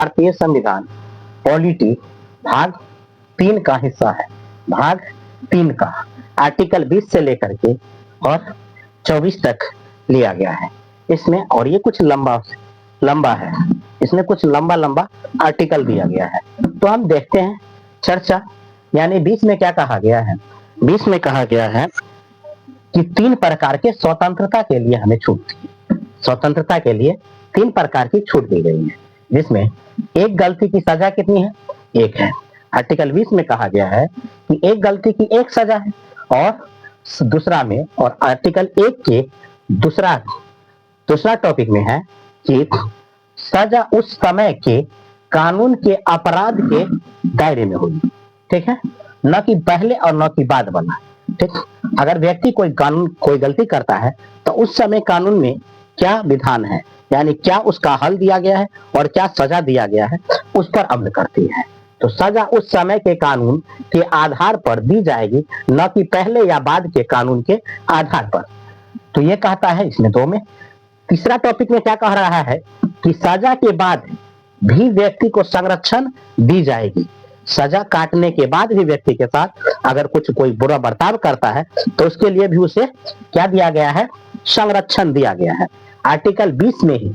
भारतीय संविधान पॉलिटी भाग 3 का हिस्सा है। भाग 3 का आर्टिकल 20 से लेकर के और 24 तक लिया गया है इसमें, और ये कुछ लंबा है, इसमें कुछ लंबा आर्टिकल दिया गया है। तो हम देखते हैं चर्चा, यानी 20 में क्या कहा गया है। 20 में कहा गया है कि 3 प्रकार के स्वतंत्रता के लिए हमें छूट दी। स्वतंत्रता के लिए 3 प्रकार की छूट दी गई है, जिसमें एक गलती की सजा कितनी है? 1 है। आर्टिकल 20 में कहा गया है कि एक गलती की 1 सजा है, और दूसरा में, और आर्टिकल 1 के दूसरा टॉपिक में है कि सजा उस समय के कानून के अपराध के दायरे में होगी। ठीक है, न कि पहले और न कि बाद वाला। ठीक, अगर व्यक्ति कोई गलती करता है तो उस समय कानून में क्या विधान है, यानी क्या उसका हल दिया गया है और क्या सजा दिया गया है, उस पर अमल करती है। तो सजा उस समय के कानून के आधार पर दी जाएगी, न कि पहले या बाद के कानून के आधार पर। तो ये कहता है इसमें 2 में। तीसरा टॉपिक में क्या कह रहा है कि सजा के बाद भी व्यक्ति को संरक्षण दी जाएगी। सजा काटने के बाद भी व्यक्ति के साथ अगर कोई बुरा बर्ताव करता है तो उसके लिए भी उसे क्या दिया गया है? संरक्षण दिया गया है। आर्टिकल 20 में ही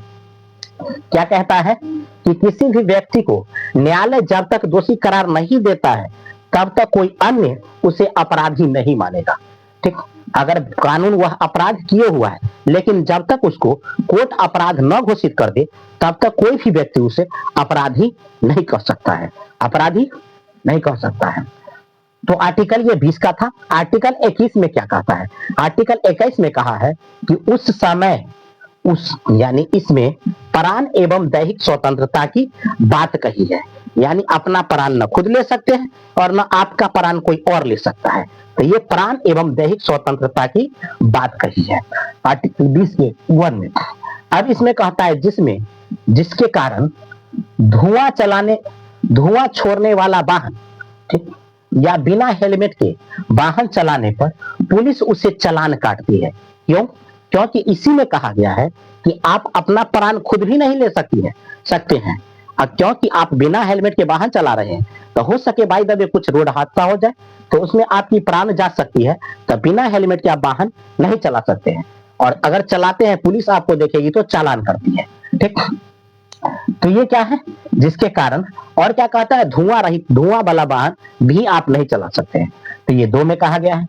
क्या कहता है कि किसी भी व्यक्ति को न्यायालय जब तक दोषी करार नहीं देता है तब तक कोई अन्य उसे अपराधी नहीं मानेगा। ठीक, अगर कानून वह अपराध किए हुआ है, लेकिन जब तक उसको कोर्ट अपराध न घोषित कर दे तब तक कोई भी व्यक्ति उसे अपराधी नहीं कह सकता है, अपराधी नहीं कह सकता है। तो आर्टिकल ये 20 का था। आर्टिकल 21 में क्या कहता है? आर्टिकल 21 में कहा है कि उस समय यानी इसमें प्राण एवं दैहिक स्वतंत्रता की बात कही है, यानी अपना प्राण न खुद ले सकते हैं और न आपका प्राण कोई और ले सकता है। तो ये प्राण एवं दैहिक स्वतंत्रता की बात कही है आर्टिकल 20 के 1 में। अब इसमें कहता है जिसके कारण धुआं छोड़ने वाला वाहन, ठीक, या बिना हेलमेट के वाहन चलाने पर पुलिस उसे चालान काटती है। क्यों? क्योंकि इसी में कहा गया है कि आप अपना प्राण खुद भी नहीं ले सकते हैं। और क्योंकि आप बिना हेलमेट के वाहन चला रहे हैं तो हो सके बाई द वे कुछ रोड हादसा हो जाए तो उसमें आपकी प्राण जा सकती है, तो बिना हेलमेट के आप वाहन नहीं चला सकते हैं। और अगर चलाते हैं पुलिस आपको देखेगी तो चालान करती है। ठीक, तो ये क्या है? जिसके कारण, और क्या कहता है? धुआं वाला वाहन भी आप नहीं चला सकते हैं। तो ये 2 में कहा गया है।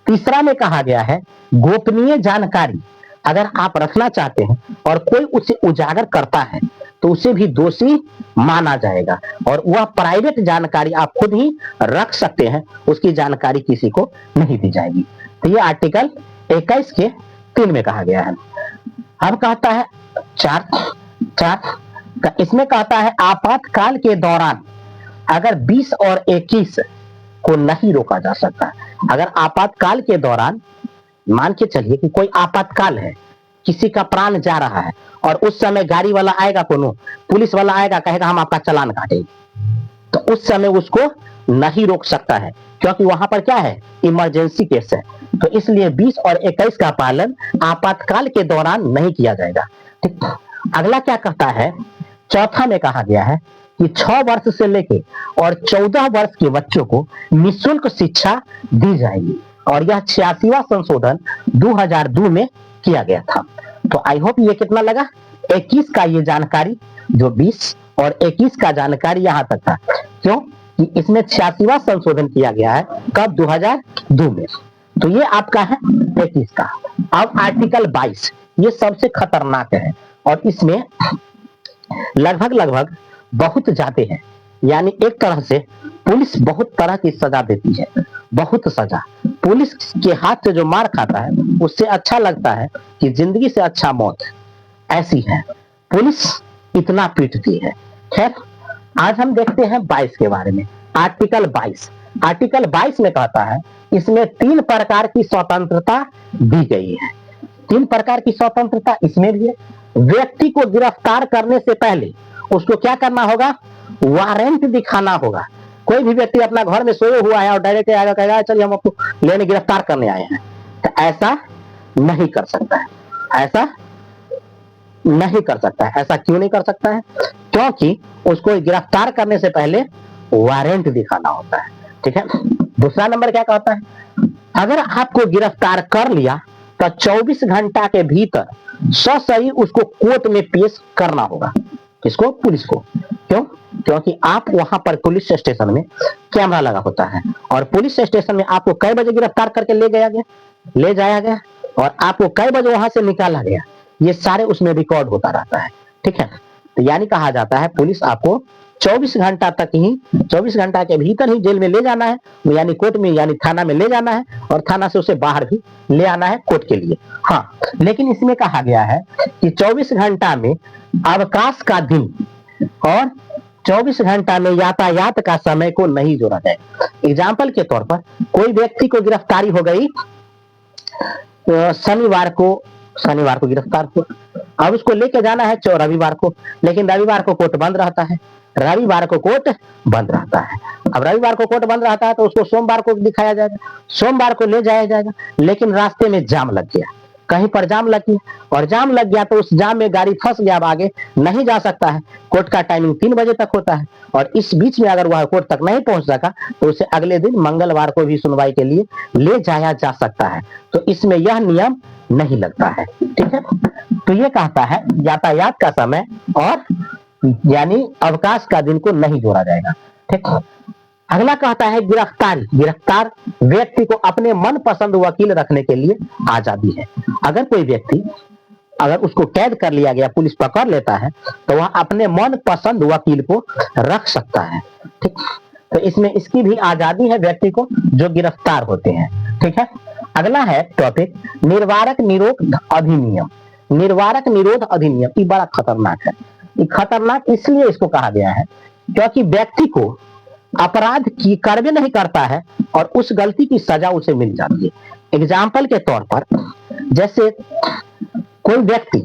तीसरा में कहा गया है गोपनीय जानकारी अगर आप रखना चाहते हैं और कोई उसे उजागर करता है तो उसे भी दोषी माना जाएगा, और वह प्राइवेट जानकारी आप खुद ही रख सकते हैं, उसकी जानकारी किसी को नहीं दी जाएगी। तो ये आर्टिकल 21 के 3 में कहा गया है। अब कहता है 4 इसमें कहता है आपातकाल के दौरान अगर 20 और 21 को नहीं रोका जा सकता। अगर आपातकाल के दौरान मान के चलिए कि कोई आपातकाल है, किसी का प्राण जा रहा है और उस समय गाड़ी वाला आएगा, पुलिस वाला आएगा, कहेगा हम आपका चालान काटेंगे, तो उस समय उसको नहीं रोक सकता है, क्योंकि वहां पर क्या है? इमरजेंसी केस है। तो इसलिए 20 और 21 का पालन आपातकाल के दौरान नहीं किया जाएगा। ठीक, अगला क्या कहता है? चौथा में कहा गया है कि 6 वर्ष से लेके और 14 वर्ष के बच्चों को निःशुल्क शिक्षा दी जाएगी, और यह 86वां संशोधन 2002 में किया गया था। तो आई होप ये कितना लगा? 21 का ये जानकारी, जो 20 और 21 का जानकारी यहां तक था। क्यों? कि इसमें 86वां संशोधन किया गया है, कब? 2002 में। तो ये आपका है 21 का। अब आर्टिकल 22 ये सबसे खतरनाक है, और इसमें लगभग बहुत जाते हैं, यानी एक तरह से पुलिस बहुत तरह की सजा देती है, बहुत सजा। पुलिस के हाथ से जो मार खाता है उससे अच्छा लगता है कि जिंदगी से अच्छा मौत, ऐसी है पुलिस, इतना पीटती है। खैर, आज हम देखते हैं 22 के बारे में। आर्टिकल 22 में कहता है इसमें 3 प्रकार की स्वतंत्रता दी गई है। 3 प्रकार की स्वतंत्रता इसमें भी है। व्यक्ति को गिरफ्तार करने से पहले उसको क्या करना होगा? वारंट दिखाना होगा। कोई भी व्यक्ति अपना घर में सोए हुआ है और डायरेक्ट आएगा, कहेगा चलिए हम आपको लेने गिरफ्तार करने आए हैं, तो ऐसा नहीं कर सकता है। ऐसा नहीं कर सकता है। ऐसा क्यों नहीं कर सकता है? क्योंकि उसको गिरफ्तार करने से पहले वारंट दिखाना होता है। ठीक है। दूसरा नंबर क्या कहता है, अगर आपको गिरफ्तार कर लिया तो 24 घंटा के भीतर सही उसको कोर्ट में पेश करना होगा। किसको? पुलिस को। क्यों? क्योंकि आप वहां पर पुलिस स्टेशन में कैमरा लगा होता है और पुलिस स्टेशन में आपको कई बजे गिरफ्तार करके ले जाया गया और आपको कई बजे वहां से निकाला गया, ये सारे उसमें रिकॉर्ड होता रहता है। ठीक है। तो यानी कहा जाता है पुलिस आपको 24 घंटा तक ही, 24 घंटा के भीतर ही जेल में ले जाना है, यानी कोर्ट में, यानी थाना में ले जाना है और थाना से उसे बाहर भी ले आना है कोर्ट के लिए। हाँ, लेकिन इसमें कहा गया है कि 24 घंटा में अवकाश का दिन और 24 घंटा में यातायात का समय को नहीं जोड़ा जाए। एग्जाम्पल के तौर पर कोई व्यक्ति को गिरफ्तारी हो गई शनिवार को गिरफ्तार हुआ, अब उसको लेके जाना है रविवार को, लेकिन रविवार को कोर्ट बंद रहता है। अब रविवार को कोर्ट बंद रहता है तो उसको सोमवार को दिखाया जाएगा, सोमवार को ले जाया जाएगा, लेकिन रास्ते में जाम लग गया, कहीं पर जाम लग गया और जाम लग गया तो उस जाम में गाड़ी फंस गया, अब आगे नहीं जा सकता है। कोर्ट का टाइमिंग 3 बजे तक होता है और इस बीच में अगर वह कोर्ट तक नहीं पहुंच सका तो उसे अगले दिन मंगलवार को भी सुनवाई के लिए ले जाया जा सकता है। तो इसमें यह नियम नहीं लगता है। ठीक है। तो ये कहता है यातायात का समय और यानी अवकाश का दिन को नहीं जोड़ा जाएगा। ठीक। अगला कहता है गिरफ्तार व्यक्ति को अपने मनपसंद वकील रखने के लिए आजादी है। अगर कोई व्यक्ति, अगर उसको कैद कर लिया गया, पुलिस पकड़ लेता है तो वह अपने मन पसंद वकील को रख सकता है। ठीक। तो इसमें इसकी भी आजादी है व्यक्ति को जो गिरफ्तार होते हैं। ठीक है। अगला है टॉपिक निर्वारक निरोध अधिनियम। निर्वारक निरोध अधिनियम ये बड़ा खतरनाक है। ये खतरनाक इसलिए इसको कहा गया है क्योंकि व्यक्ति को अपराध की कार्य नहीं करता है और उस गलती की सजा उसे मिल जाती है। एग्जाम्पल के तौर पर जैसे कोई व्यक्ति,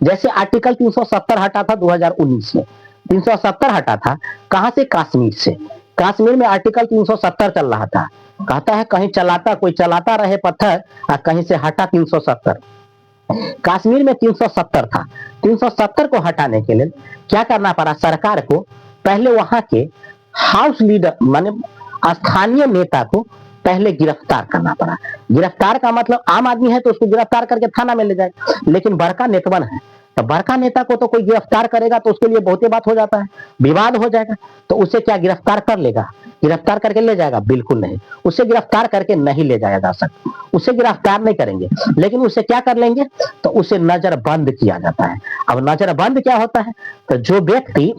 जैसे आर्टिकल 370 हटा था 2019 में, 370 हटा था कहां से? कश्मीर से। कश्मीर में आर्टिकल 370 चल रहा था, कहता है कोई चलाता रहे पत्थर और कहीं से हटा 370। कश्मीर में 370 था, 370 को हटाने के लिए क्या करना पड़ा? सरकार को पहले वहां के हाउस लीडर माने स्थानीय नेता को पहले गिरफ्तार करना पड़ा। गिरफ्तार का मतलब आम आदमी है तो उसको गिरफ्तार करके थाना में ले जाए, लेकिन बड़का नेतवन है तो बड़का नेता को तो कोई गिरफ्तार करेगा तो उसके लिए बहुत ही बात हो जाता है, विवाद हो जाएगा। तो उसे क्या गिरफ्तार कर लेगा? गिरफ्तार करके ले जाएगा? बिल्कुल नहीं, उसे गिरफ्तार करके नहीं ले जाया जा सकता, उसे गिरफ्तार नहीं करेंगे, लेकिन उसे क्या कर लेंगे? तो उसे नजरबंद किया जाता है। अब नजरबंद क्या होता है? तो जो व्यक्ति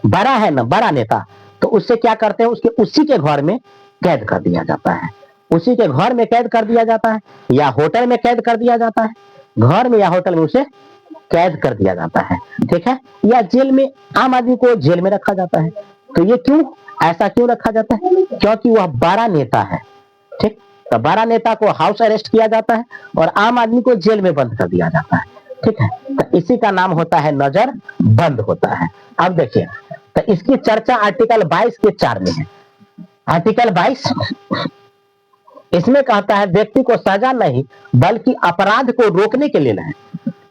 बड़ा है ना, बड़ा नेता, तो उससे क्या करते हैं? उसके उसी के घर में कैद कर दिया जाता है, उसी के घर में कैद कर दिया जाता है या होटल में कैद कर दिया जाता है, घर में या होटल में उसे कैद कर दिया जाता है। ठीक है। या जेल में, आम आदमी को जेल में रखा जाता है। तो ये क्यों, ऐसा क्यों रखा जाता है? क्योंकि वह बड़ा नेता है। ठीक। तो बड़ा नेता को हाउस अरेस्ट किया जाता है और आम आदमी को जेल में बंद कर दिया जाता है। ठीक है। तो इसी का नाम होता है नजर बंद होता है। अब देखिए, तो इसकी चर्चा आर्टिकल 22 के 4 में है। आर्टिकल 22 इसमें कहता है व्यक्ति को सजा नहीं बल्कि अपराध को रोकने के लिए है।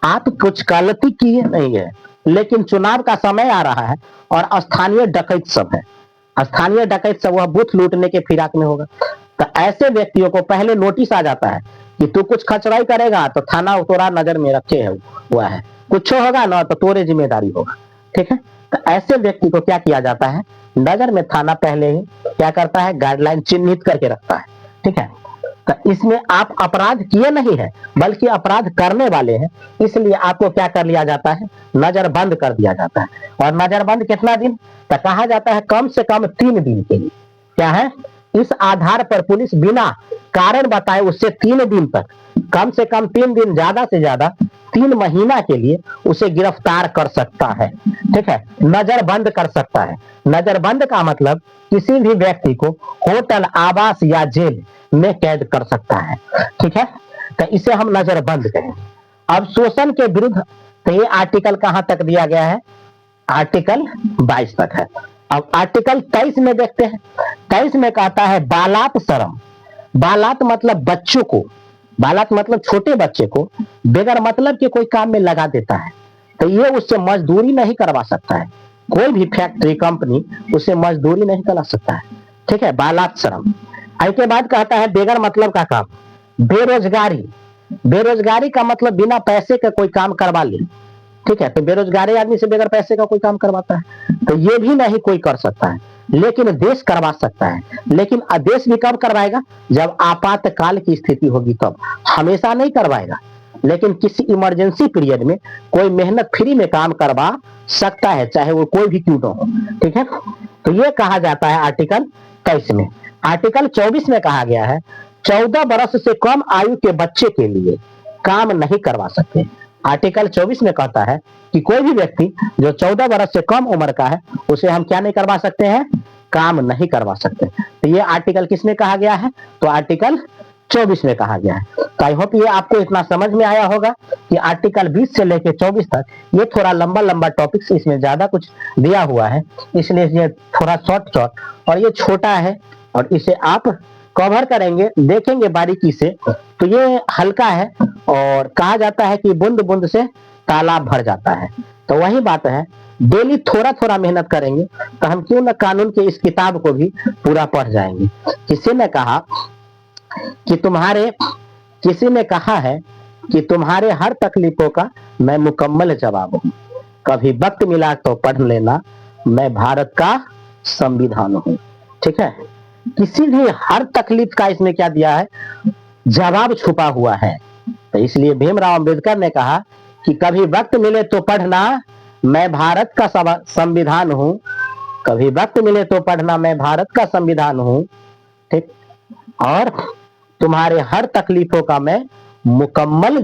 आप कुछ गलती किए नहीं है, लेकिन चुनाव का समय आ रहा है और स्थानीय डकैत सब है, स्थानीय डकैत सब वह बूथ लूटने के फिराक में होगा। तो ऐसे व्यक्तियों को पहले नोटिस आ जाता है कि तू कुछ खचराई करेगा तो थाना तोरा नजर में रखे हुआ है, कुछ होगा ना तो तोरे जिम्मेदारी होगा। ठीक है। तो ऐसे व्यक्ति को क्या किया जाता है? नजर में थाना पहले ही क्या करता है? गाइडलाइन चिन्हित करके रखता है। ठीक है। तो इसमें आप अपराध किए नहीं है बल्कि अपराध करने वाले हैं, इसलिए आपको क्या कर लिया जाता है? नजरबंद कर दिया जाता है। और नजरबंद कितना दिन? तो कहा जाता है कम से कम 3 दिन के लिए। क्या है? इस आधार पर पुलिस बिना कारण बताए उससे 3 दिन तक, कम से कम 3 दिन, ज्यादा से ज्यादा 3 महीना के लिए उसे गिरफ्तार कर सकता है। ठीक है। नजरबंद कर सकता है। नजरबंद का मतलब किसी भी व्यक्ति को होटल, आवास या जेल में कैद कर सकता है। ठीक है। तो इसे हम नजरबंद कहें। अब शोषण के विरुद्ध, तो ये आर्टिकल कहां तक दिया गया है? आर्टिकल 22 तक है। अब आर्टिकल 23 में देखते हैं। 23 में कहता है बालात शरम। बालात मतलब बच्चों को, बालक मतलब छोटे बच्चे को बेगर मतलब के कोई काम में लगा देता है, तो ये उससे मजदूरी नहीं करवा सकता है। कोई भी फैक्ट्री कंपनी उसे मजदूरी नहीं करा सकता है। ठीक है, बालाश्रम। इसके बाद कहता है बेगर मतलब का काम, बेरोजगारी। बेरोजगारी का मतलब बिना पैसे का कोई काम करवा ले। ठीक है, तो बेरोजगारी आदमी से बगैर पैसे का कोई काम करवाता है, तो ये भी नहीं कोई कर सकता है, लेकिन देश करवा सकता है। लेकिन आदेश भी कब करवाएगा? जब आपातकाल की स्थिति होगी तब, हमेशा नहीं करवाएगा। लेकिन किसी इमरजेंसी पीरियड में कोई मेहनत फ्री में काम करवा सकता है, चाहे वो कोई भी क्यों ना हो। ठीक है, तो ये कहा जाता है आर्टिकल 23 में। आर्टिकल 24 में कहा गया है 14 वर्ष से कम आयु के बच्चे के लिए काम नहीं करवा सकते। आर्टिकल 24 में कहता है कि कोई भी व्यक्ति जो 14 वर्ष से कम उम्र का है उसे हम क्या नहीं करवा सकते हैं? काम नहीं करवा सकते। तो ये आर्टिकल किसमें कहा गया है? तो आर्टिकल 24 में कहा गया है। तो आई होप ये आपको इतना समझ में आया होगा कि आर्टिकल 20 से लेकर 24 तक ये थोड़ा लंबा लंबा टॉपिक्स, इसमें ज्यादा कुछ दिया हुआ है, इसलिए ये थोड़ा शॉर्ट और ये छोटा है, और इसे आप कवर करेंगे, देखेंगे बारीकी से, तो ये हल्का है। और कहा जाता है कि बूंद बूंद से तालाब भर जाता है। तो वही बात है, डेली थोड़ा थोड़ा मेहनत करेंगे तो हम क्यों ना कानून के इस किताब को भी पूरा पढ़ जाएंगे। किसी ने कहा है कि तुम्हारे हर तकलीफों का मैं मुकम्मल जवाब हूं, कभी वक्त मिला तो पढ़ लेना, मैं भारत का संविधान हूं। ठीक है, किसी भी हर तकलीफ का इसमें क्या दिया है? जवाब छुपा हुआ है। तो इसलिए भीमराव अंबेडकर ने कहा कि कभी वक्त मिले तो पढ़ना, मैं भारत का संविधान हूं, कभी वक्त मिले तो पढ़ना, मैं भारत का संविधान हूं। ठीक, और तुम्हारे हर तकलीफों का मैं मुकम्मल